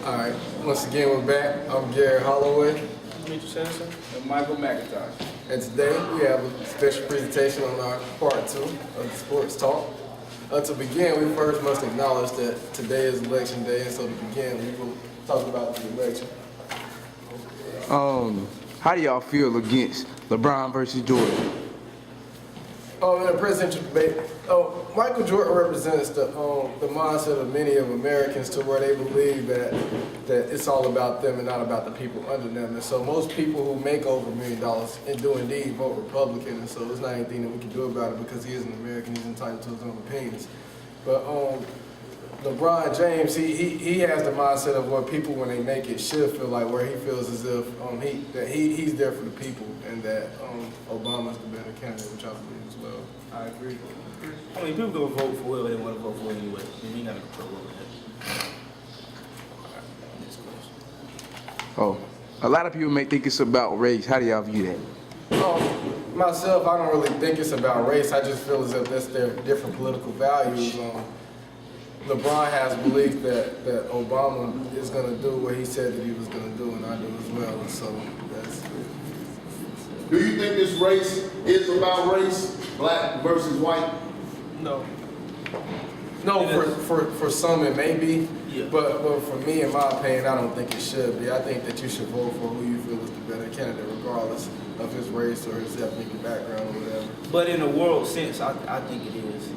All right, once again, we're back. I'm Gary Holloway. Meet you, Citizen. And Michael McIntosh. And today we have a special presentation on our part 2 of the sports talk. To begin, we first must acknowledge that today is election day, and so to begin, we will talk about the election. How do y'all feel against LeBron versus Jordan? In the presidential debate, Michael Jordan represents the mindset of many of Americans to where they believe that it's all about them and not about the people under them. And so most people who make over $1 million and do indeed vote Republican, and so there's not anything that we can do about it because he is an American, he's entitled to his own opinions. But LeBron James, he has the mindset of what people when they make it should feel like, where he feels as if he's there for the people and that Obama's the better candidate, which I believe as well. I agree. I mean, people go vote for whoever they want to vote for anyway. I mean, we got to control over that. Next question. A lot of people may think it's about race. How do y'all view that? Myself, I don't really think it's about race. I just feel as if that's their different political values. LeBron has belief that Obama is going to do what he said that he was going to do, and I do as well. And so that's. Do you think this race is about race, black versus white? No. No, for some it may be, Yeah. but for me, in my opinion, I don't think it should be. I think that you should vote for who you feel is the better candidate, regardless of his race or his ethnic background or whatever. But in a world sense, I think it is.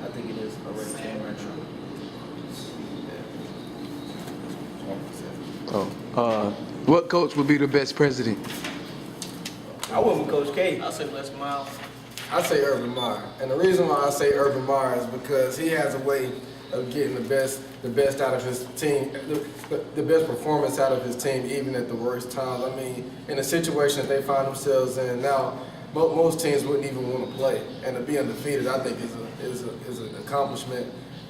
I think it is a race game right now. What coach would be the best president? I went with Coach K. I say Les Miles. I say Urban Meyer, and the reason why I say Urban Meyer is because he has a way of getting the best out of his team, the best performance out of his team, even at the worst times. I mean, in the situation that they find themselves in now, most teams wouldn't even want to play, and to be undefeated, I think is an accomplishment,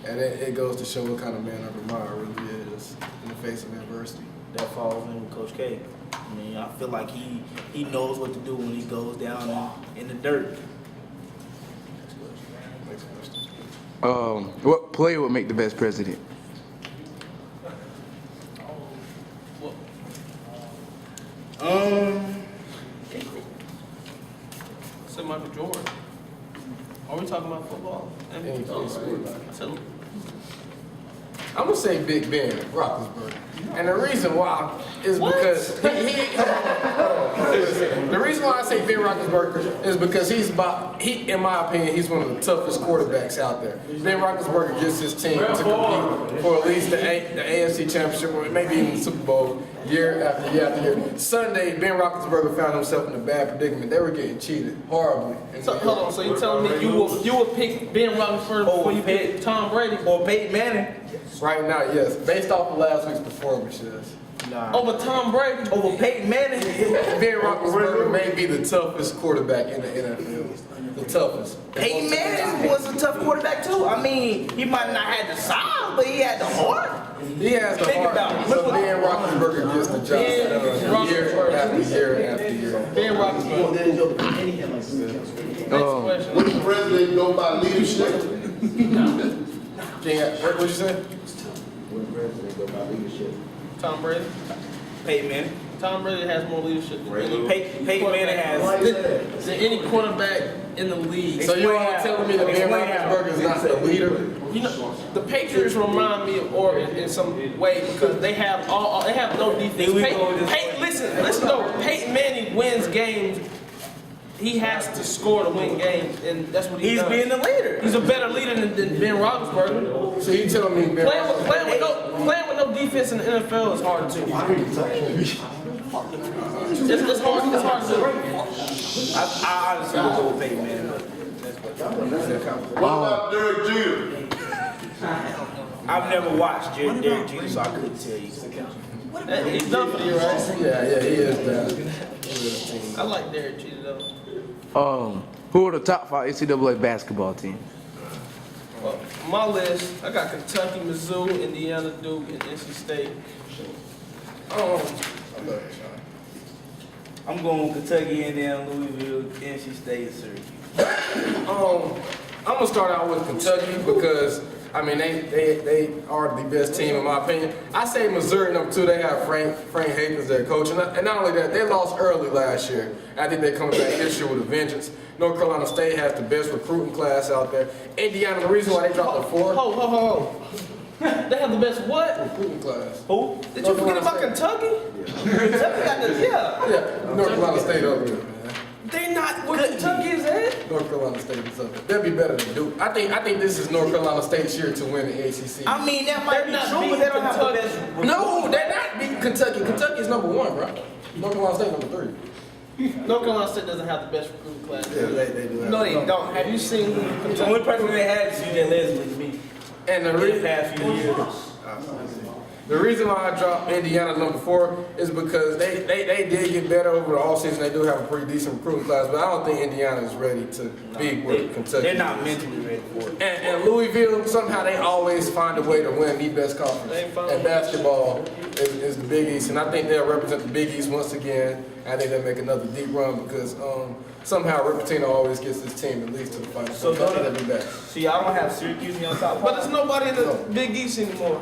and it goes to show what kind of man Urban Meyer really is in the face of adversity. That falls in with Coach K. I mean, I feel like he knows what to do when he goes down in the dirt. Next question. What player would make the best president? Say Michael Jordan. Are we talking about football? Any sport. So, I'm gonna say Big Ben Roethlisberger, and the reason why is because the reason why I say Ben Roethlisberger is because in my opinion, he's one of the toughest quarterbacks out there. Ben Roethlisberger gets his team to compete for at least the AFC Championship or maybe even the Super Bowl year after year after year. Sunday, Ben Roethlisberger found himself in a bad predicament. They were getting cheated horribly. so hold on. So you telling me you would pick Ben Roethlisberger before you pick Tom Brady Or Peyton Manning. Right now, yes, based off of last week's performance, yes. Nah. over Tom Brady? Over Peyton Manning. Ben Roethlisberger may be the toughest quarterback in the NFL. The toughest. Peyton Manning was a tough quarterback too. I mean, he might not have the size, but he had the heart. He has the Think heart. about it. So Ben Roethlisberger gets the job done year after year after year. Ben Roethlisberger. Next question. Would the president go by leadership? What'd you say? Tom Brady. Peyton Manning. Tom Brady has more leadership than any Peyton Manning has. than any quarterback in the league. So you are telling me that Ben Roethlisberger is not the leader? You know, the Patriots remind me of Oregon in some way because they have no defense. Listen though, Peyton Manning wins games. He has to score to win games, and that's what he He's does. being the leader. He's a better leader than Ben Roethlisberger. So you telling me Ben Playing with no defense in the NFL is hard too. It's hard to do. I honestly would go with Peyton Manning. What about Derek Jeter? I've never watched Derek Jeter, so I couldn't tell you. He's done for the year, right? Yeah, he is done. I like Derek Jeter though. Who are the top 5 NCAA basketball teams? Well, my list, I got Kentucky, Mizzou, Indiana, Duke, and NC State. I'm going Kentucky, Indiana, Louisville, NC State, and Syracuse. I'm gonna start out with Kentucky because I mean, they are the best team in my opinion. I say Missouri number 2. They have Frank Haith as their coach, and not only that, they lost early last year. I think they're coming back this year with a vengeance. North Carolina State has the best recruiting class out there. Indiana, the reason why they dropped the 4. Ho. They have the best what? Recruiting class. Who? Did you forget about Kentucky? Kentucky got the, Yeah, North Carolina State over there, man. They not where Kentucky is at? North Carolina State is up there. They'll be better than Duke. I think this is North Carolina State's year to win the ACC. I mean, that might be true, but they don't have the best. No, they're not beating Kentucky. Kentucky is number 1, bro. North Carolina State number 3. North Carolina State doesn't have the best recruiting class. Yeah, they do. No, they don't. Have you seen who The Kentucky? only person they had is CJ Leslie to me. And the In the reason, past few years. the reason why I dropped Indiana number 4 is because they did get better over the offseason. They do have a pretty decent recruiting class, but I don't think Indiana is ready to be where Kentucky They're not is. mentally ready for it. And Louisville, somehow they always find a way to win the best conference. And basketball is the Big East, and I think they'll represent the Big East once again. I think they'll make another deep run because somehow Rick Pitino always gets his team at least to the final. So I think they'll be back. See, I don't have Syracuse on top. But there's nobody in the Big East anymore.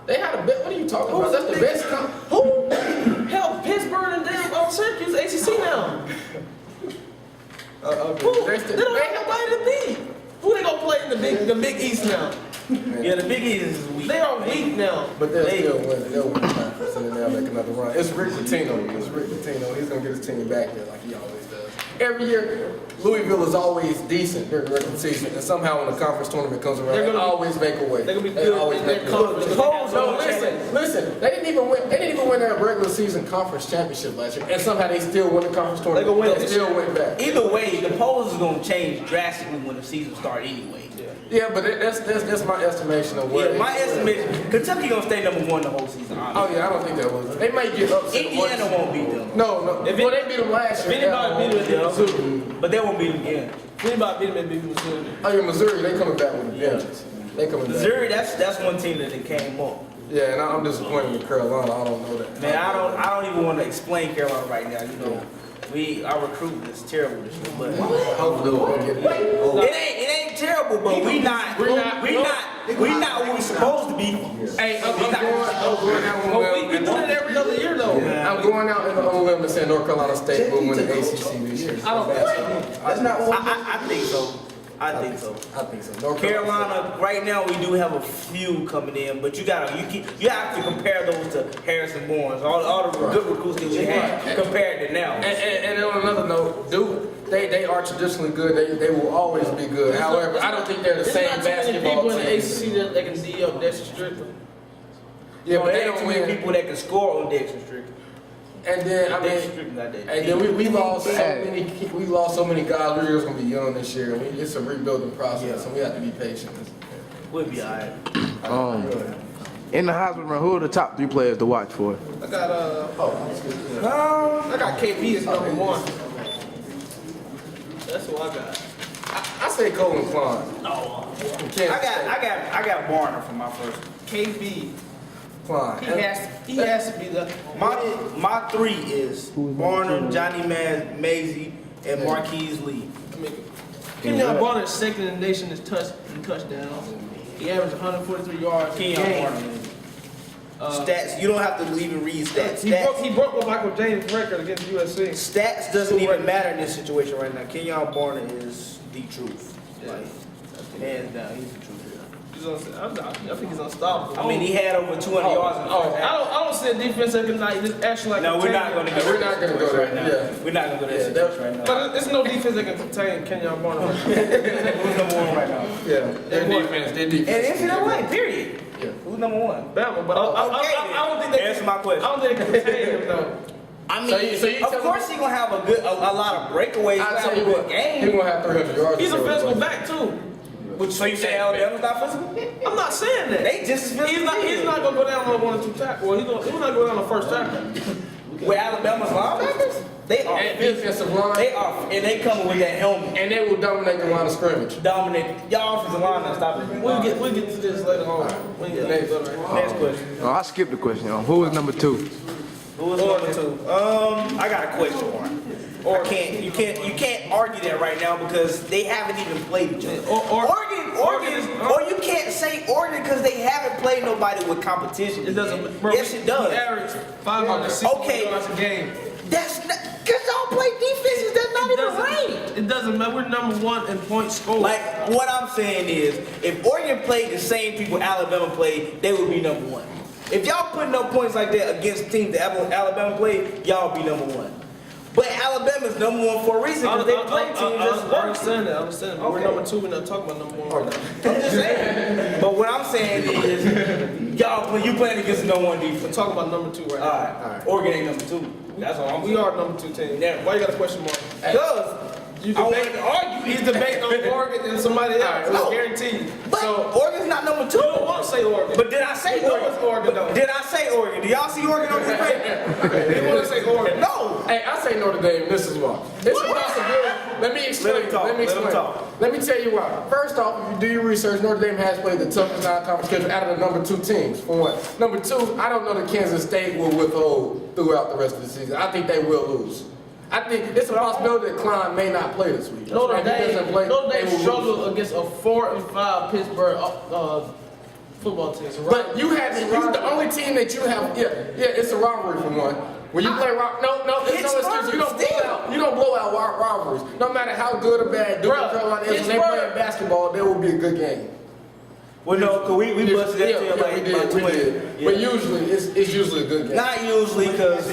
They had a bet. What are you talking about? That's the best. Who? Hell, Pittsburgh and damn Syracuse ACC now. Who? They don't have nobody to beat. Who they gonna play in the Big East now? Yeah, the Big East is weak. They are weak now. But they'll still win. They'll win the conference and then they'll make another run. It's Rick Pitino. It's Rick Pitino. He's gonna get his team back there like he always does. Every year, Louisville is always decent during the regular season, and somehow when the conference tournament comes around, they always make a way. They're gonna be They good always in make their a conference. way. No, listen. They didn't even win their regular season conference championship last year, and somehow they still won the conference tournament. They gonna win They this still year. went back. Either way, the polls is gonna change drastically when the season starts anyway. Yeah, but that's my estimation of what. Yeah, my estimation, Kentucky gonna stay number 1 the whole season. Oh Honestly. yeah, I don't think that was. They might get upset. Indiana won't beat them. No. If Well, they beat them last year. anybody beat them, it's Missouri. But they won't beat them again. If anybody beat them, it'd be Missouri. Oh yeah, Missouri, they coming back with a vengeance. They coming back. Missouri, that's one team that they came up. Yeah, and I'm disappointed with Carolina. I don't know that. Man, I don't even want to explain Carolina right now. You know, our recruiting is terrible this year, but Hopefully we'll get it. it ain't terrible. But we not what we supposed to be. Hey, I'm going out on a But limb. we do it every other year though. I'm going out on a limb and saying North Carolina State will win the ACC this year. I don't That's not what I think so. I think so. I think so. North Carolina, right now we do have a few coming in, but you have to compare those to Harrison Barnes, all the good recruits that we had compared to now. And on another note, Duke, they are traditionally good. They will always be good. However, I don't think they're the There's same not too many basketball people in the team. ACC that can D up Dexter Strickland. Yeah, but they ain't don't too many win. people that can score on Dexter Strickland. And then I Dexter mean. Strickland not that And deep. then we lost so many guys. We're just gonna be young this year. It's a rebuilding process, so we have to be patient. We'll be alright. In the Heisman run, who are the top 3 players to watch for? I got I got KP as number 1. That's who I got. I say Colin Klein. I got Warner for my first. KB. Klein. He has to be the My 3 is Warner, Johnny Maisie, and Marquise Lee. I mean, Kenyon Barner is second in the nation in touchdowns. He averaged 143 yards. a Kenyon game. Warner. Stats, you don't have to even read stats. He broke the Michael James record against USC. Stats doesn't even matter in this situation right now. Kenyon Barner is the truth. Like, hands down, he's the truth. I think he's unstoppable. I mean, he had over 200 yards in the first half. I don't see a defense that can like just action like. No, we're not going to go. We're not gonna go there. right now. Yeah. We're not going to go there right now. But there's no defense that can contain Kenyon Barner. Who's number 1 right now? Yeah. Their defense. And NCAA, period. Yeah. Who's number 1? Bama, but I don't think they Answer my question. I don't think they can contain him though. I mean, So you of tell course he's gonna have a lot of breakaways. I He'll tell you have a what, good game. he's gonna have 300 yards. He's a or so. physical back too. So you say Alabama's not physical? I'm not saying that. They just as physical. He's not gonna go down on 1 or 2 tackles. Well, he's not gonna go down on first tackle. With Alabama's linebackers, they are. And defensive line. They are, and they coming with that helmet. And they will dominate the line of scrimmage. Dominant. Y'all offensive line not stopping. We'll get to this later on. Next question. Oh, I skipped the question. Who is number 2? Who is number 2? I got a question for him. Or you can't argue that right now because they haven't even played each other. Oregon, or you can't say Oregon because they haven't played nobody with competition. It doesn't. Bro, Yes, it does. We average 560 Okay. yards a game. That's not because y'all play defenses that's not even ranked. It doesn't matter. We're number one in points scored. Like what I'm saying is, if Oregon played the same people Alabama played, they would be number one. If y'all putting up points like that against teams that Alabama played, y'all be number one. But Alabama's number one for a reason because they play teams that's I worse. understand that. I understand that. But we're number two. We're not talking about number one. I'm just saying. But what I'm saying is, you playing against the number one defense. We're talking about number two right now. All right. Oregon ain't number two. That's all I'm saying. We are number two team. Yeah. Why you got a question mark? Because You I wanted debate, to argue. he's debating on Oregon and somebody else. No. I guarantee you. But So Oregon's not number two. you don't want to say Oregon. But did I say You know Oregon? it's Oregon though. Did I say Oregon? Do y'all see Oregon on this paper? You want to say Oregon? No. Hey, I say Notre Dame. This is why. It's a possibility. Let me explain. Let him talk. Let me Let him explain. talk. Let me tell you why. First off, if you do your research, Notre Dame has played the toughest non-conference schedule out of the number two teams. For one. Number two, I don't know that Kansas State will withhold throughout the rest of the season. I think they will lose. I think it's a possibility that Klein may not play this week. Notre If he doesn't play, Dame they will lose. struggled against a 4-5 Pittsburgh football team. But you the only team that you have. Yeah, it's a rivalry for one. When you play, no, there's no excuse. You don't blow out rivalries. No matter how good or bad Duke and Carolina is, when they play basketball, there will be a good game. Well, no, because we busted that tail like we did. Yeah. But usually, it's usually a good game. Not usually, because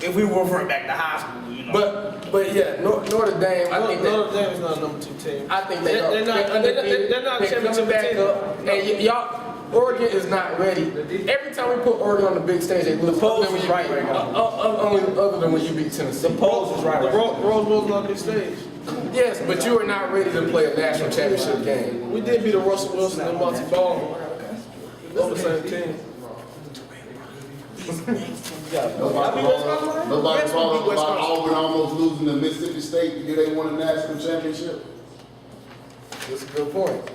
if we revert back to high school, you know. But yeah, Notre Dame. I think Notre Dame is not a number two team. I think They're not a championship back team. up. And y'all, Oregon is not ready. Every time we put Oregon on the big stage, they lose. The polls Other than is when right you- right now. Other than when you beat Tennessee. The polls is right The right now. Rose Bowl's not a big stage. Yes, but you are not ready to play a national championship game. We did beat a Russell Wilson and Monty Ball on the same team. Nobody brought up about Auburn almost losing to Mississippi State the year they won a national championship. That's a good point.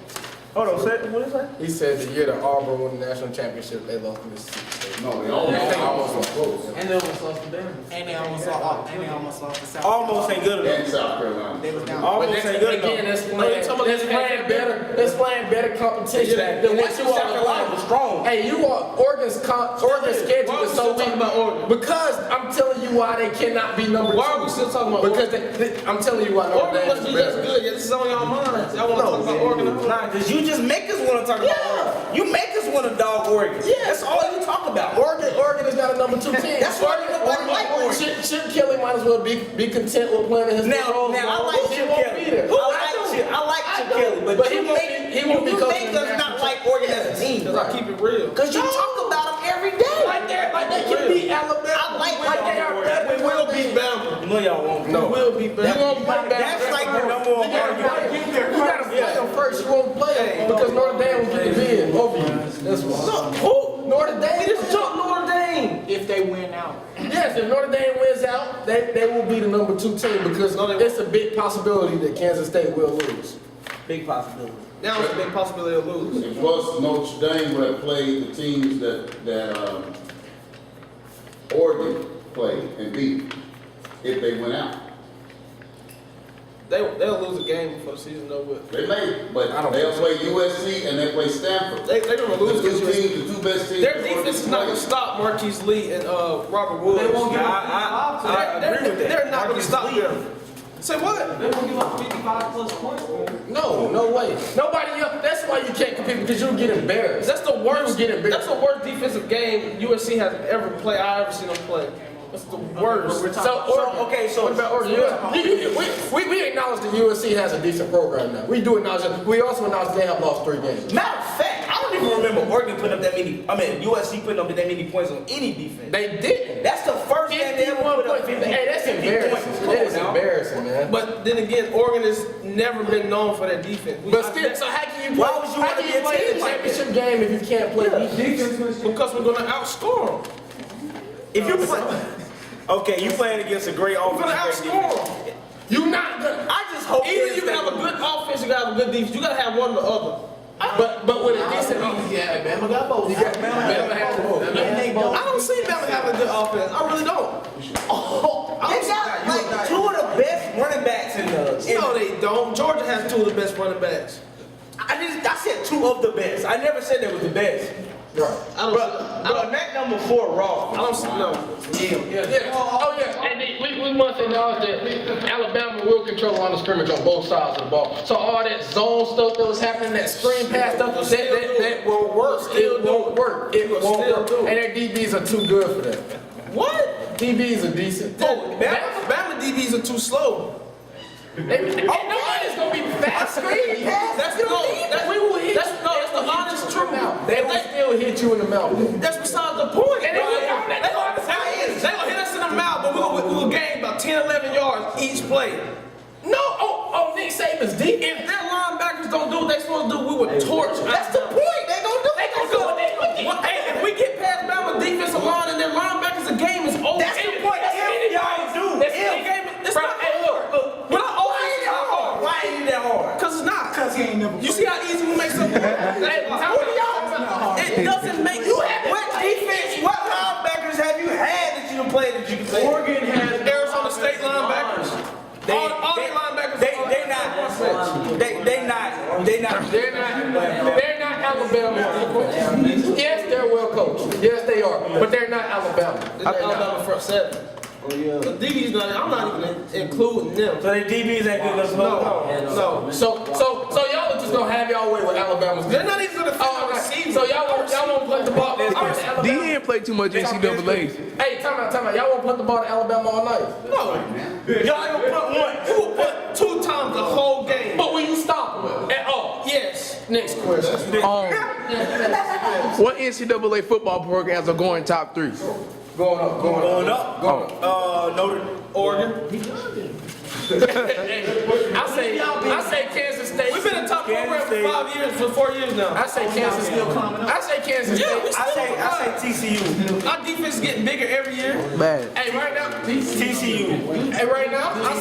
Hold on, what is that? He said the year that Auburn won the national championship, they lost to Mississippi State. No, they almost were close. And they almost lost to Bama. And they almost lost to South. Almost ain't good And enough. South Carolina. They was down. Almost ain't good Again, enough. that's playing better competition than what you South are Carolina was strong. Hey, you are Oregon's schedule Why are we is still so talking weak. about Oregon? Because I'm telling you why they cannot be number two. Why are we still talking about Because Oregon? I'm telling you why Notre Oregon Dame must is be just better. good. Yeah, this is on y'all minds. Y'all want to talk about Oregon? Nah, because you just make us want to talk about Oregon. You make us want to dog Oregon. Yeah. That's all you talk about. Oregon is not a number two team. That's why nobody like Oregon. Chip Kelly might as well be content with playing in his Now, role. I like He Chip won't Kelly. be there. I like Chip Kelly, but he you won't make be- he won't be you coaching make the us not national like Oregon as a team. Because I keep it real. Because you talk about them every day. Like they can beat Alabama. I like they are better. We will beat Bama. No, y'all won't. No. We will beat You Bama. won't play Bama. That's like the number one You argument. gotta play them first. You won't play them because Notre Dame will get the bid over you. That's why. Who? Notre Dame. We just took Notre Dame. If they win out. Yes, if Notre Dame wins out, they will be the number two team because it's a big possibility that Kansas State will lose. Big possibility. Now it's a big possibility of lose. And plus, Notre Dame would have played the teams that Oregon played and beat if they went out. They'll lose a game before the season over with. They may, but I don't they'll think play USC and they play Stanford. They're going to lose The because the two best teams. their defense is not going to stop Marquise Lee and Robert Woods. They won't give up I agree with that. They're not going to stop them. Say what? They won't give up 55 plus points, man. No way. Nobody else. That's why you can't compete because you'll get embarrassed. That's the worst. You'll get embarrassed. That's the worst defensive game USC has ever played. I ever seen them play. That's the worst. What about Oregon? We acknowledge that USC has a decent program now. We do acknowledge that. We also acknowledge they have lost 3 games. Matter of fact, I don't even remember Oregon putting up that many. USC putting up that many points on any defense. They didn't. That's the first game they ever 51 put up. points. Hey, that's 50 embarrassing. points. Come That on is now. embarrassing, man. But then again, Oregon has never been known for their defense. But still, so how can you Why play? would you How wanna can be you a play team the like championship game if you can't play defense? Because we're going to outscore them. If you play, okay, you playing against a great We're going to offense. outscore them. You're not gonna. I just hope Either you can have a good offense, you got to have a good defense. You got to have one or the other. But with a decent offense, Yeah, Bama got both. Bama has both. And they both. I don't see Bama having a good offense. I really don't. They got like 2 of the best running backs in the. No, they don't. Georgia has 2 of the best running backs. I said two of the best. I never said they was the best. Right. I don't Mac number 4 raw. I don't see no. Yeah. Oh yeah. And we must acknowledge that Alabama will control the line of scrimmage on both sides of the ball. So all that zone stuff that was happening, that screen pass stuff, that will work. It won't work. It won't work. And their DBs are too good for that. What? DBs are decent. Bama DBs are too slow. Nobody's gonna be fast screen pass. That's the honest truth. They will still hit you in the mouth. That's besides the point. And They gonna hit us in the mouth, but we'll gain about 10, 11 yards each play. No, Nick Saban's deep. If their linebackers don't do what they supposed to do, we would torch. That's the point. They gonna do They gonna do what they gonna do. Hey, if we get past Bama defensive line and their linebackers, the game is over. That's the point. If y'all do. It's not hard. But Why ain't it hard? Why ain't it that hard? Cause it's not. Cause he ain't never. You see how easy we make something? It doesn't make you have What defense, what linebackers have you had that you can play that you can play? Oregon has Arizona State linebackers. All their linebackers. They're not Alabama people. Yes, they're well coached. Yes, they are. But they're not Alabama. Alabama front seven. The DB's not. I'm not even including them. So they DBs ain't good enough. No. So y'all are just gonna have y'all way with Alabama's. They're not even gonna Oh, so y'all won't play the ball. D didn't play too much NCAA. Hey, time out. Y'all won't play the ball to Alabama all night. No. Y'all ain't gonna put one. You will put 2 times the whole game. But will you stop them at all? Yes. Next question. What NCAA football programs are going top 3? Going up. Oregon. I say Kansas State. We've been in top program for 4 years now. I say Kansas State. I say Kansas Yeah, we State. still I say TCU. Our defense is getting bigger every year. Bad. Hey, right now, TCU. Hey, right now, I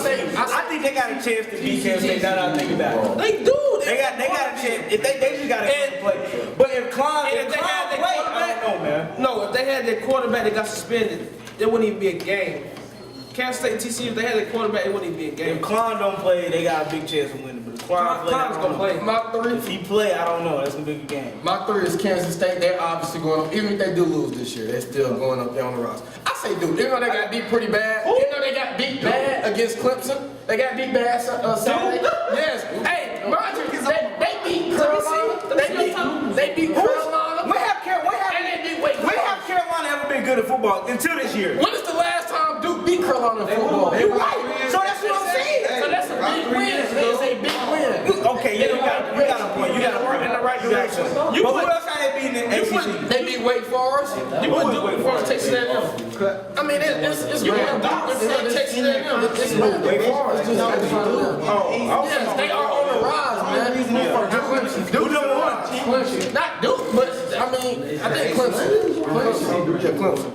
think they got a chance to beat Kansas State. Now that I think about it. They do. They got a chance. If they just got to play. But if Klein And if they had their play, I quarterback, don't know, man. no, if they had their quarterback that got suspended, there wouldn't even be a game. Kansas State, TCU, if they had their quarterback, it wouldn't even be a game. If Klein don't play, they got a big chance of winning. But if Klein's Klein's gonna play. my three. If he play, I don't know. That's gonna be a good game. My 3 is Kansas State. They're obviously going up. Even if they do lose this year, they're still going up there on the roster. I say, dude, even though they got beat pretty bad, even though they got beat bad against Clemson, they got beat bad Saturday. Yes. Hey, mind you, they beat Carolina. They beat Carolina. When have And they beat Wake when Forest. have Carolina ever been good at football until this year? When is the last time Duke beat Carolina in football? You right. So that's what I'm saying. So that's a big win. It's a big win. Okay, yeah, you got a point. You got a point in the right direction. But who else had they beaten in ACC? They beat Wake Forest. You put Duke first, Texas A&M. I mean, it's real. It's Texas A&M. It's real. Wake Forest. Yes, they are on the rise, man. Duke number 1. Clemson. Not Duke, but I mean, I think Clemson.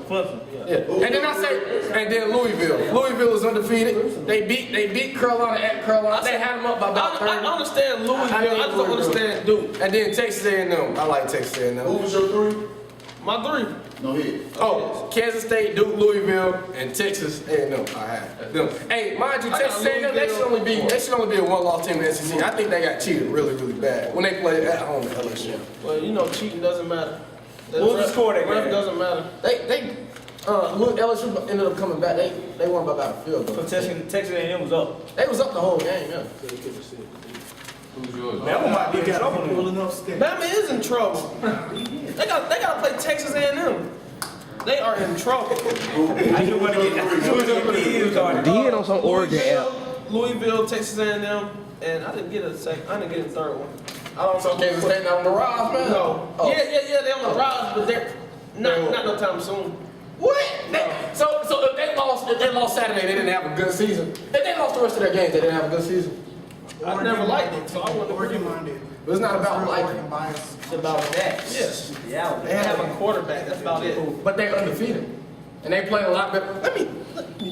Clemson. Yeah. And then and then Louisville. Louisville is undefeated. They beat Carolina at Carolina. They had them up by about 30. I understand Louisville. I just don't understand Duke. And then Texas A&M. I like Texas A&M. Who was your 3? My 3. No hit. Oh, Kansas State, Duke, Louisville, and Texas A&M. I had them. Hey, mind you, Texas A&M, they should only be a one-loss team in the SEC. I think they got cheated really, really bad when they played at home at LSU. Well, you know, cheating doesn't matter. What was the score that Ref game? doesn't matter. LSU ended up coming back. They won by about a field goal. So Texas A&M was up. They was up the whole game, yeah. That might be in trouble. Bama is in trouble. They gotta play Texas A&M. They are in trouble. I just want to get D on some Oregon app. Louisville, Texas A&M, and I didn't get a third one. I don't know Kansas State not on the rise, man. No. Oh. Yeah, they're on the rise, but they're not no time soon. What? So if they lost Saturday, they didn't have a good season. If they lost the rest of their games, they didn't have a good season. I never liked it, so I wouldn't agree. Oregon minded. But it's not about liking. Bias. It's about that. Yes. Yeah. They have a quarterback. That's about it. But they're undefeated. And they play a lot better. Let me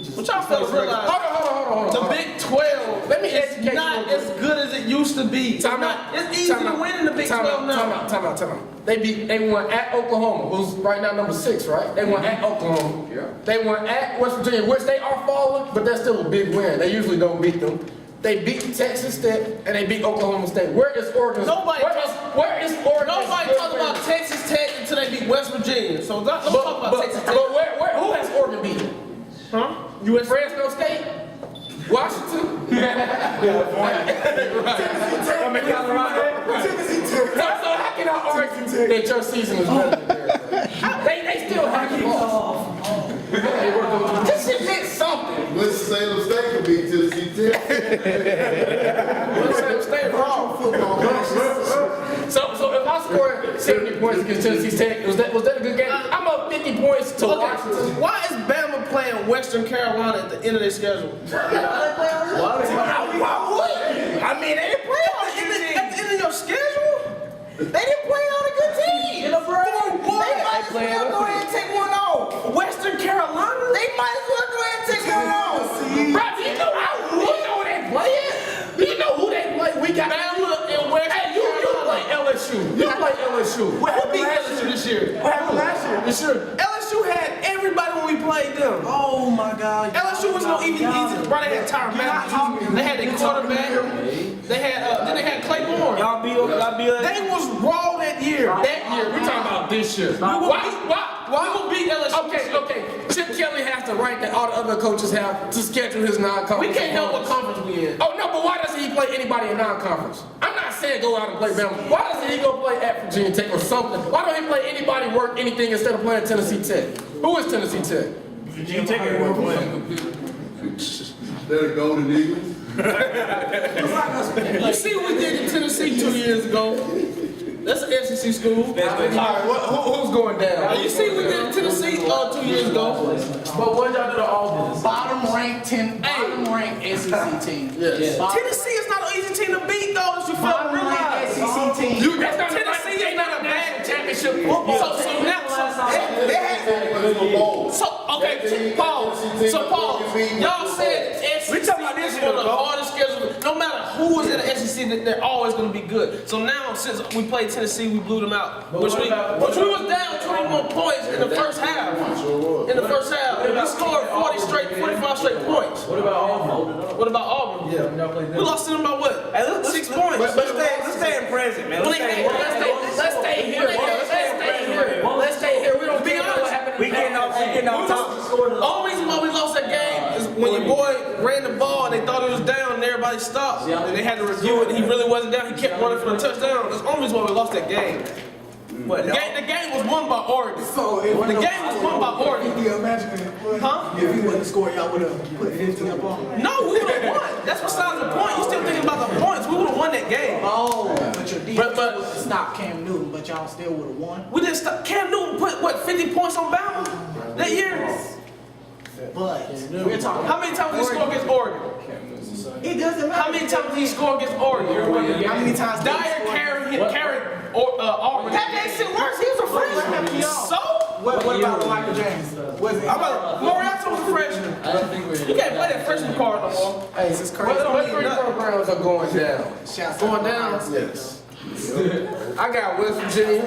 just. But y'all fellas realize Hold on. the Big 12 Let me educate is you not real as good as it used to be. It's easy to win in the Big 12 now. Time out. They won at Oklahoma, who's right now number 6, right? They won at Oklahoma. Yeah. They won at West Virginia, which they are falling, but that's still a big win. They usually don't beat them. They beat Texas Tech and they beat Oklahoma State. Where is Oregon? Where is Oregon? Nobody talks about Texas Tech until they beat West Virginia. So don't talk about Texas Tech. But who has Oregon beaten? Huh? Fresno State? Washington? I'm in Colorado. So how can I argue that your season is better than theirs? They still have the ball. This shit meant something. Winston-Salem State could beat Tennessee Tech. Winston-Salem State wrong. So if I scored 70 points against Tennessee Tech, was that a good game? I'm up 50 points to Washington. Why is Bama playing Western Carolina at the end of their schedule? I mean, they didn't play all the good teams. At the end of your schedule? They didn't play all the good teams. In the break. They might as well go ahead and take one off. Western Carolina? They might as well go ahead and take one off. Bro, you know who they playing? You know who they play? We got Bama and Western Hey, you play LSU. You play LSU. Who beat LSU this year? What happened last year? This year. LSU had everybody when we played them. Oh my God. LSU was no easy. Bro, they had Tyron Matthews. They had their quarterback. Then they had Clay Moore. Y'all be They was raw that year. That year, we talking about this year. Why would beat LSU? Okay. Chip Kelly has the right that all the other coaches have to schedule his non-conference. We can't help what conference we in. Oh no, but why doesn't he play anybody in non-conference? I'm not saying go out and play Bama. Why doesn't he go play at Virginia Tech or something? Why don't he play anybody work anything instead of playing Tennessee Tech? Who is Tennessee Tech? Virginia Tech ain't worth playing. They're the Golden Eagles. You see what we did in Tennessee 2 years ago? That's an SEC school. Who's going down? You see what we did in Tennessee 2 years ago? But what y'all do to Auburn? Bottom ranked SEC team. Yes. Tennessee is not an easy team to beat, though, as you fail to Bottom ranked realize. SEC team. Tennessee is not a bad championship football. Okay, Paul. Y'all said SEC We talking about this is year, one of the bro. hardest schedules. No matter who is in the SEC, they're always going to be good. So now, since we played Tennessee, we blew them out. Which we was down 21 points in the first half. In the first half, we scored 45 straight points. What about Auburn? Yeah, we lost to them by what? Hey, 6 points. Let's stay in present, man. Let's stay here. We don't Be care what happened. We getting off top. The only reason why we lost that game is when your boy ran the ball and they thought it was down and everybody stopped. And they had to review it and he really wasn't down. He kept running for the touchdown. That's the only reason why we lost that game. The game was won by Oregon. The game was won by Oregon. Huh? If you wouldn't score, y'all would have put 50 up on them. No, we would have won. That's besides the point. You still thinking about the points. We would have won that game. Oh, but your defense was to stop Cam Newton, but y'all still would have won. We didn't stop. Cam Newton put, what, 50 points on Bama that year? But we're talking. How many times did he score against Oregon? It doesn't matter. How many times did he score against Oregon? How many times? Dyer carried Auburn. That makes it worse. He was a freshman. So? What about Michael James? Moriarty was a freshman. You can't play that freshman card no more. Hey, this is crazy. What three programs are going down? Going down? Yes. I got West Virginia.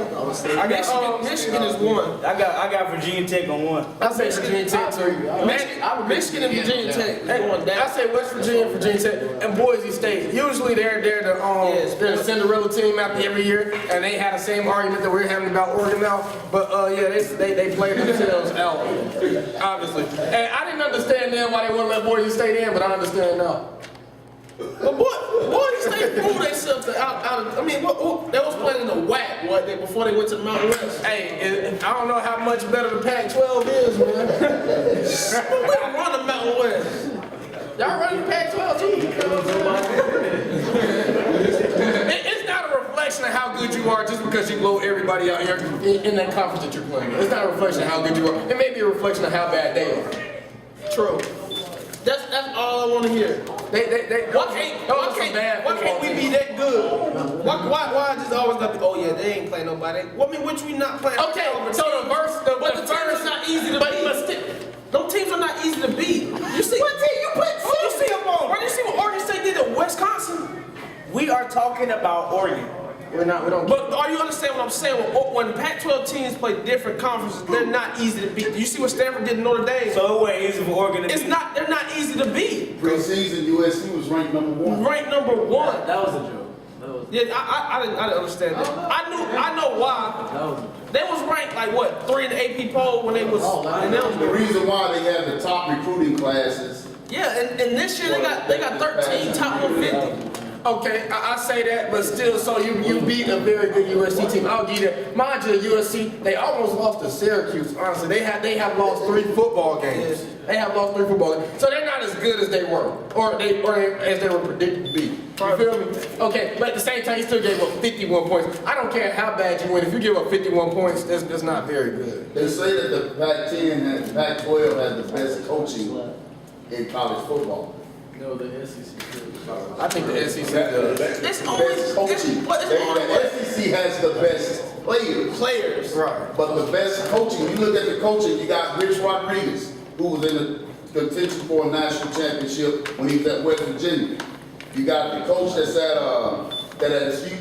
I got Michigan is one. I got Virginia Tech on one. I say Virginia Tech too. Michigan and Virginia Tech going I down. say West Virginia, Virginia Tech, and Boise State. Usually they're the Cinderella team after every year, and they had the same argument that we're having about Oregon now. But they played themselves out, obviously. And I didn't understand then why they wouldn't let Boise State in, but I understand now. But Boise State proved themselves out. I mean, they was playing in the WAC before they went to the Mountain West. Hey, I don't know how much better the Pac-12 is, man. We run the Mountain West. Y'all run the Pac-12 too. It's not a reflection of how good you are just because you blow everybody out here in that conference that you're playing. It's not a reflection of how good you are. It may be a reflection of how bad they are. True. That's all I want to hear. Why can't we be that good? Why just always got to be, oh yeah, they ain't playing nobody. Well, I mean, which we not playing? Okay, so the team is not easy to beat. Those teams are not easy to beat. You see what team you put? You see them on? Where you see what Oregon State did at Wisconsin? We are talking about Oregon. We don't. But are you understand what I'm saying? When Pac-12 teams play different conferences, they're not easy to beat. You see what Stanford did in Notre Dame? So it wasn't easy for Oregon to beat. It's not. They're not easy to beat. Preseason USC was ranked #1. Ranked number 1. That was a joke. Yeah, I didn't understand that. I know why. They was ranked like what 3 in the AP poll when they was. The reason why they had the top recruiting classes. Yeah, and this year they got 13 top 150. Okay, I say that, but still, so you beat a very good USC team. I'll give you that. Mind you, USC, they almost lost to Syracuse. Honestly, they have lost 3 football games. They have lost 3 football games, so they're not as good as they were, or as they were predicted to be. You feel me? Okay, but at the same time, you still gave up 51 points. I don't care how bad you win. If you give up 51 points, that's not very good. They say that the Pac-10 and Pac-12 has the best coaching in college football. No, the SEC. I think the SEC does. It's always Best coaching. The SEC has the best players. Right. But the best coaching, you look at the coaching, you got Rich Rodriguez, who was in the contention for a national championship when he was at West Virginia. You got the coach that's at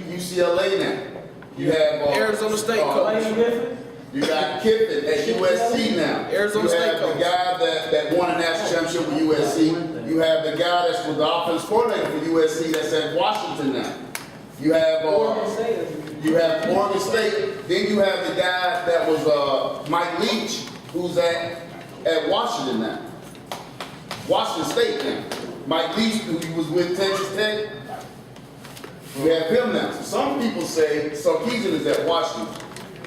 UCLA now. You have Arizona State coach. You got Kiffin at USC now. Arizona State You have coach. the guy that won a national championship with USC. You have the guy that's with the offense coordinator for USC that's at Washington now. You have Oregon State. Then you have the guy that was Mike Leach, who's at Washington now. Washington State now. Mike Leach, who was with Texas Tech. You have him now. So some people say Sarkisian is at Washington.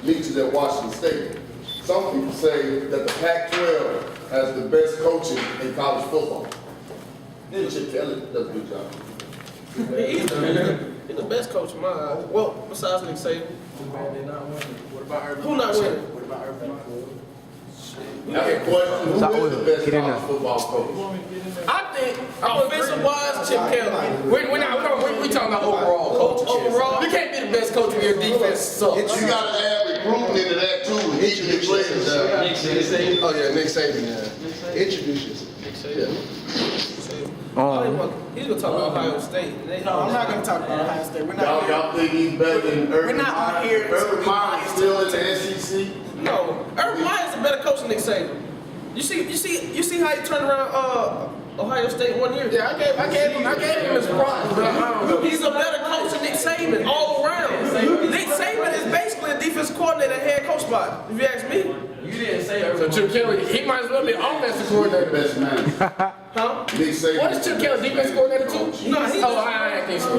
Leach is at Washington State. Some people say that the Pac-12 has the best coaching in college football. Then Chip Kelly does a good job. He's the best coach in my eyes. Well, besides Nick Saban. What about Urban? Who not winning? What about Urban? That's a question. Who is the best college football coach? I think Offensive wise, Chip Kelly. we talking about overall coach. Overall, You can't be the best coach if your defense sucks. You gotta add recruiting into that too. With each of the players. Oh yeah, Nick Saban. Yeah. Introduce yourself. He's gonna talk about Ohio State. No, I'm not gonna talk about Ohio State. We're not. Y'all think he's better than Urban? We're not on here. Urban Meyer is still in the SEC. No, Urban Meyer's a better coach than Nick Saban. You see how he turned around Ohio State 1 year? Yeah, I gave him his props, but I don't know. He's a better coach than Nick Saban all around. Nick Saban is basically a defense coordinator, head coach spot. If you ask me, You didn't say So Urban. Chip Kelly, he might as well be offensive coordinator. Best man. huh? Nick Saban. What is Chip Kelly, defense coordinator too? No, he's I think so.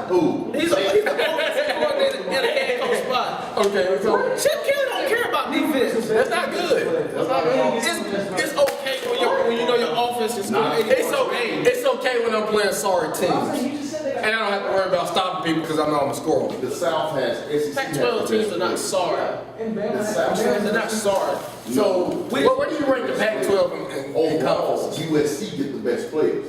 Who? He's a offensive coordinator and a head coach spot. Okay, so Chip Kelly don't care about defense. that's not good. That's not good. It's okay when you know your offense is good. It's okay when I'm playing sorry teams. And I don't have to worry about stopping people because I know I'm a scorer. The South has SEC. Pac-12 teams are not sorry. The South They're not sorry. So, where do you rank the Pac-12 in overall, conference? USC get the best players.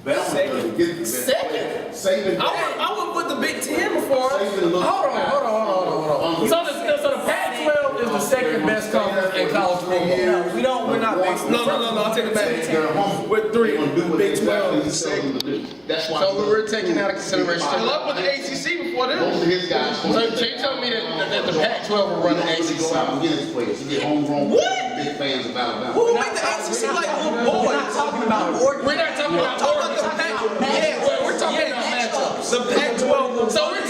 Bama doesn't get the best players. Saban. I would put the Big Ten before us. Saban looks. Hold on. So the Pac-12 is the second best conference in college football. We're not big. No, I'll take it back. We're 3. Big 12 is second. That's why. So we're taking out of consideration. I love with the ACC before Most them. of his guys. So you tell me that the Pac-12 will run the Go ACC. out and get his players. You get homegrown. What? Big fans of Alabama. Who make the ACC like little boys? We're not talking about Oregon. We're not talking about Talking about the Pac. Yeah, we're talking about matchups. The Pac-12. So we're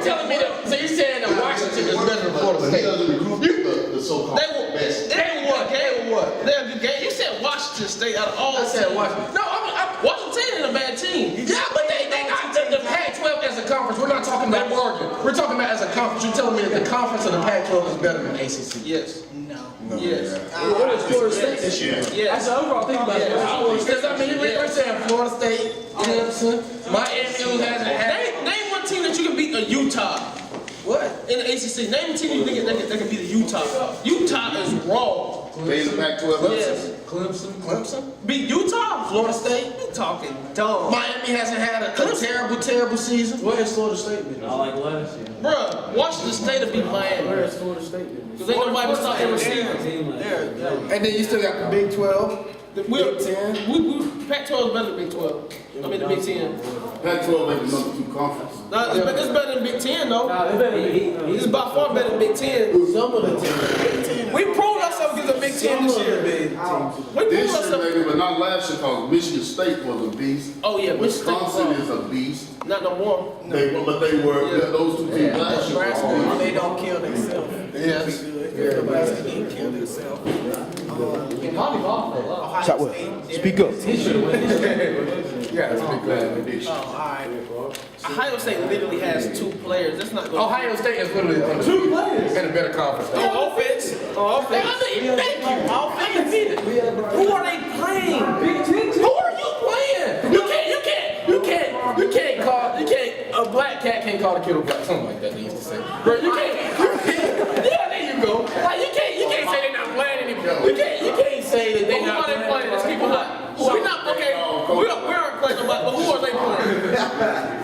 telling me that. So you're saying that Washington is better than Florida He State? doesn't recruit the so-called They were best. They were what? They're a good game. You said Washington State out of all. I said teams. Washington. No, Washington ain't a bad team. yeah, but they got the Pac-12 as a conference. We're not talking about Oregon. We're talking about as a conference. You're telling me that the conference of the Pac-12 is better than ACC? Yes. No. Yes. What is Florida State this year? Yes. That's the overall thing about it. Because I mean, we're saying Florida State, Clemson, Miami hasn't had. Name one team that you can beat a Utah What? in the ACC. Name a team you think that can beat a Utah. Utah is raw. They in the Pac-12. Yes. Clemson? Beat Utah? Florida State? You talking dumb. Miami hasn't had a terrible season. What has Florida State been? Not like last year. Bruh, Washington State will beat Miami. Where has Florida State been? Because ain't nobody stop their receivers. And then you still got the Big 12. Big 10? Pac-12 is better than Big 12. I mean the Big 10. Pac-12 ain't the number 2 conference. No, it's better than Big 10 though. It's by far better than Big 10. Some of the teams. We proved ourselves against the Big 10 this year. We proved This year, ourselves. maybe, but not last year, because Michigan State was a beast. Oh yeah, Wisconsin is a beast. not no more. But they were, those 2 teams last year. were all They don't kill themselves. Yes. Everybody didn't kill themselves. Ohio Shout what? State. Speak up. Yeah, that's big bad. Oh, alright. Ohio State literally has 2 players. That's not going. Ohio State is literally two players in a better conference. On offense. On offense. Thank you. Who are they playing? Who are you playing? You can't. A black cat can't call a kid a black. Something like that they used to say. Bro, you can't. Yeah, there you go. Like you can't say they're not playing anymore. You can't say that they're Who not are they playing? Let's keep it hot. We're not okay. We aren't playing nobody, but who are they playing?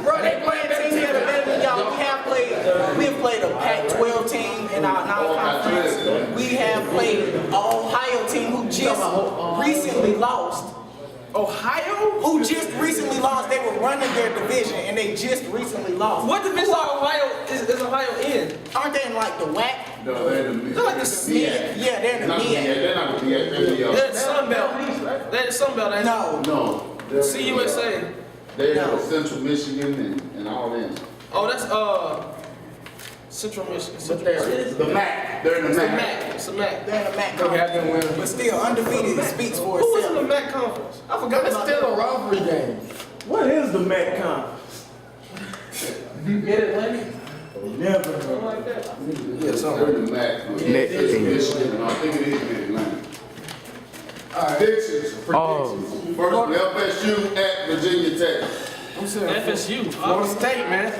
Bro, they playing teams that are better than y'all. We have played a Pac-12 team in our non-conference. We have played an Ohio team who just recently lost. Ohio? Who just recently lost. They were running their division and they just recently lost. What division is Ohio in? Aren't they in like the WAC? No, they're in the They're like the SMEAC. Yeah, they're in the Not the MEAC. They're not the They're the They're the Sun Belt. They're the Sun Belt. ain't they? No. No. They're CUSA. They're No. Central Michigan and all them. Oh, that's Central Michigan. The MAC. They're in the It's a MAC. MAC. It's a MAC. They're in the MAC They have them conference. win. But still, undefeated speaks for Who was in the itself. MAC conference? I forgot It's about still that. a rivalry game. What is the Met Conference? Mid-Atlantic? Never. Something like that. Yeah, They're something. in the MAC. Central Michigan, and I think it is Mid-Atlantic. Predictions. First, FSU at Virginia Tech. I'm saying FSU. Florida State, man.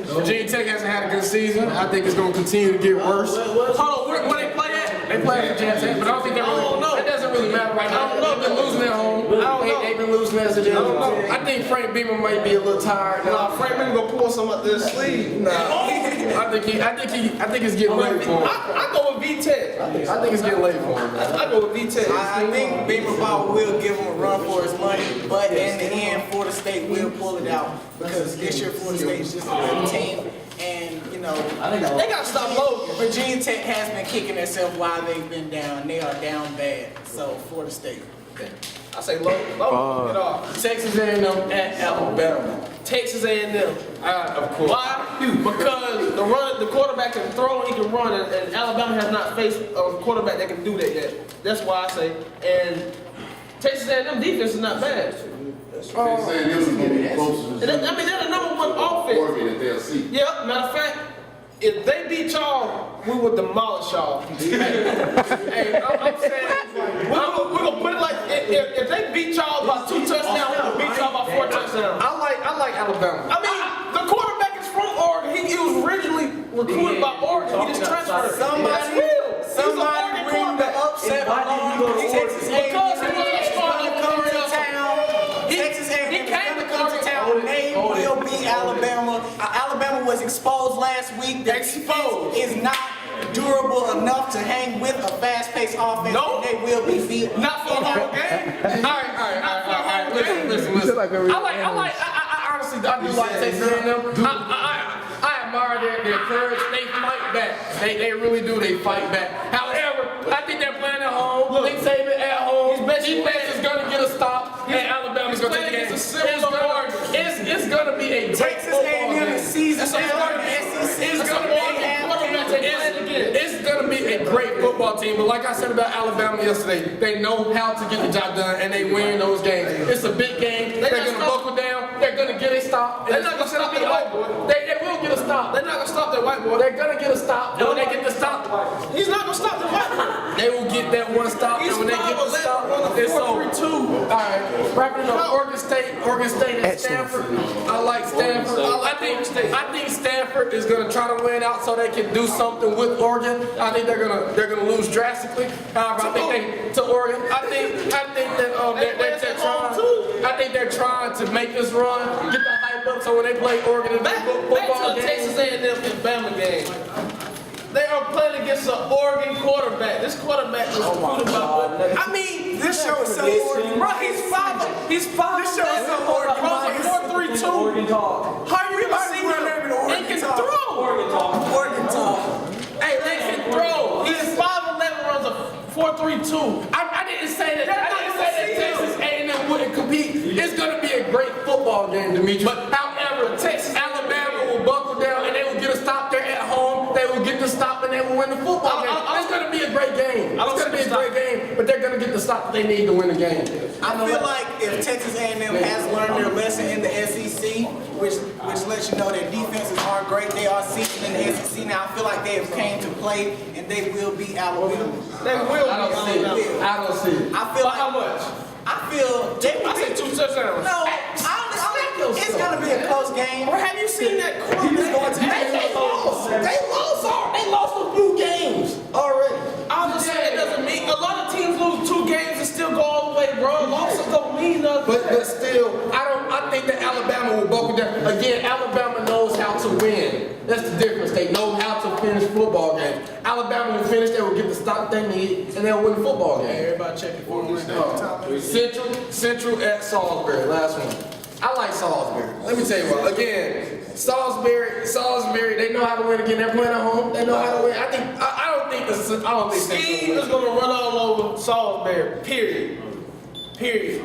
Virginia Tech hasn't had a good season. I think it's going to continue to get worse. Hold on, where they play at? They play at Virginia Tech, but I don't think they're really. I don't know. It doesn't really matter right now. I don't know. They've been losing at home. I don't know. They've been losing as it is. I don't know. I think Frank Beamer might be a little tired now. Nah, Frank Miller gonna pull some up their sleeve. I think it's getting late for him. I go with V-Tech. I think it's getting late for him, man. I go with V-Tech. I think Beamer Ball will give him a run for his money, but in the end, Florida State will pull it out because this year Florida State is just a good team, and you know They gotta stop Logan. Virginia Tech has been kicking themselves while they've been down. They are down bad, so Florida State. I say Logan. Get off. Texas A&M at Alabama. Texas A&M. Of course. Why? Because the quarterback can throw, he can run, and Alabama has not faced a quarterback that can do that yet. That's why I say. And Texas A&M defense is not bad. They're saying this is going to be closer And to I mean, they're the number one offense. Oregon that they'll see. Yeah, matter of fact, if they beat y'all, we will demolish y'all. I'm saying, We're gonna put it like, if they beat y'all by 2 touchdowns, we're gonna beat y'all by 4 touchdowns. I like Alabama. I mean, the quarterback is from Oregon. He was originally recruited by Oregon. He just transferred. That's real. Somebody bring the upset along. Texas A&M Because he wasn't is strong gonna enough come to to come town. Texas A&M is gonna come to town. They will beat Alabama. Alabama was exposed last week. Their defense is not durable enough to hang with a fast-paced offense. No. They will be beat. Not for a whole game. All right. Listen. I honestly do like Texas A&M. I admire their courage. They fight back. They really do. They fight back. However, I think they're playing at home. Nick Saban at home. Defense is gonna get a stop, and Alabama's gonna take it. It's gonna be a great Texas football A&M game. is season after the SEC. It's gonna be a great football team, but like I said about Alabama yesterday, they know how to get the job done and they win those games. It's a big game. They're gonna buckle down. They're gonna get a stop. They're not gonna stop that white boy. They will get a stop. They're not gonna stop that white boy. They're gonna get a stop. And when they get the stop, He's not gonna stop the white boy. they will get that one stop. And when they get the stop, it's over. All right, wrapping it up. Oregon State and Stanford. I like Stanford. I think Stanford is gonna try to win out so they can do something with Oregon. I think they're gonna lose drastically. However, I think to Oregon. I think that they're trying to make this run, get the hype up, so when they play Oregon in the Back football to the game. Texas A&M and Bama game. They are playing against an Oregon quarterback. This quarterback was recruited by. I mean, this show is so Oregon. Bro, he's 5. He's 5. This show is so Oregon. Runs a 4.32. Oregon talk. How you ever seen him? They can throw. Oregon talk. Oregon talk. Hey, they can throw. He's 5'11", runs a 4.32. I didn't say that. I didn't say that Texas A&M wouldn't compete. It's gonna be a great football game, Demetrius. But however, Texas, Alabama will buckle down and they will get a stop there at home. They will get the stop and they will win the football game. It's gonna be a great game. It's gonna be a great game, but they're gonna get the stop that they need to win the game. I feel like if Texas A&M has learned their lesson in the SEC, which lets you know their defenses aren't great, they are seasoned in the SEC now. I feel like they have came to play and they will beat Alabama. They will. I don't see it. I don't see it. I feel like How much? I feel they I said 2 touchdowns. No, it's gonna be a close game. Or have you seen that quarterback? He's going to They lost a few games already. I'm just saying it doesn't mean a lot of teams lose 2 games and still go all the way, bro. Losses don't mean nothing. But still, I think that Alabama will buckle down. Again, Alabama knows how to win. That's the difference. They know how to finish football games. Alabama will finish, they will get the stop they need, and they'll win the football game. Everybody checking for Central at Salisbury, last one. I like Salisbury. Let me tell you what, again, Salisbury, they know how to win again. They're playing at home. They know how to win. I don't think Central Steve will is going to run all over Salisbury, period.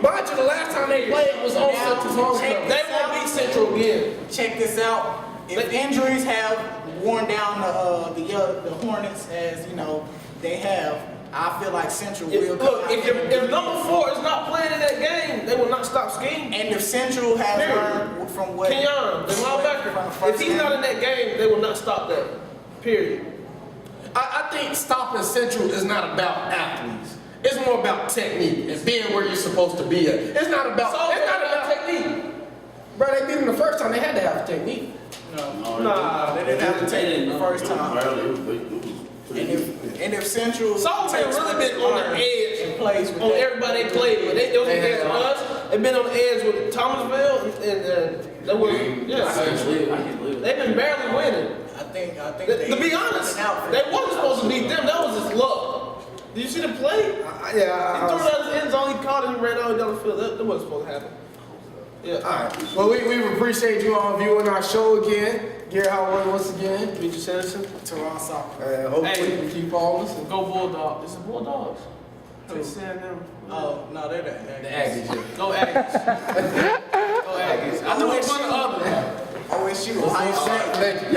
Mind you, the last time they played was on Central's home. They won't beat Central again. Check this out. If injuries have worn down the Hornets, as you know they have, I feel like Central will come Look, out. if number 4 is not playing in that game, they will not stop scheming. And if Central has learned from what Kenyon, the linebacker, if he's not in that game, they will not stop that. Period. I think stopping Central is not about athletes. It's more about technique and being where you're supposed to be at. It's not about technique. Bro, they beat them the first time. They had to have technique. Nah, they didn't have to take it the first time. And if Central Salisbury really been on the edge plays with on that, everybody they played with. They was on the edge with us. They've been on the edge with Thomasville and that was they've been barely winning. I think To be honest, they wasn't supposed to beat them. That was just luck. Did you see the play? He threw it out of his end zone. He caught it. He ran all down the field. That wasn't supposed to happen. Yeah. All right. Well, we appreciate you all viewing our show again. Gary Howard once again. Beat your citizen. Toronto soccer. Hopefully you can keep following us. Go Bulldogs. It's the Bulldogs. Texas A&M. Oh no, they're the Aggies. Go Aggies. Go Aggies. I know it's one of the other. OSU, Ohio State. Thank you.